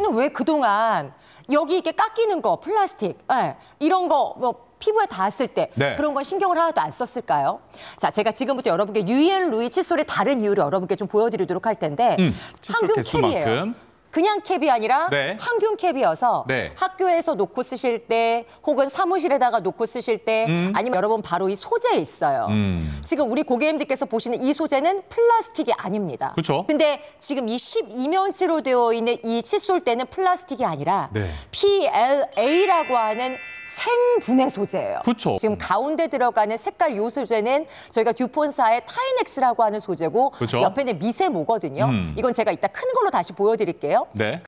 저는 왜 그동안 여기 이렇게 깎이는 거, 플라스틱, 이런 거 뭐 피부에 닿았을 때 그런 건 신경을 하나도 안 썼을까요? 자, 제가 지금부터 여러분께 유앤루이 칫솔의 다른 이유를 여러분께 좀 보여드리도록 할 텐데 항균 캡이에요. 그냥 캡이 아니라 항균 캡이어서 학교에서 놓고 쓰실 때 혹은 사무실에다가 놓고 쓰실 때 아니면 여러분 바로 이 소재에 있어요. 지금 우리 고객님들께서 보시는 이 소재는 플라스틱이 아닙니다. 그렇죠. 근데 지금 이 12면체로 되어 있는 이 칫솔대는 플라스틱이 아니라 PLA라고 하는 생분해 소재예요. 그렇죠. 지금 가운데 들어가는 색깔 요 소재는 저희가 듀폰사의 타이넥스라고 하는 소재고 옆에는 미세모거든요. 이건 제가 이따 큰 걸로 다시 보여드릴게요.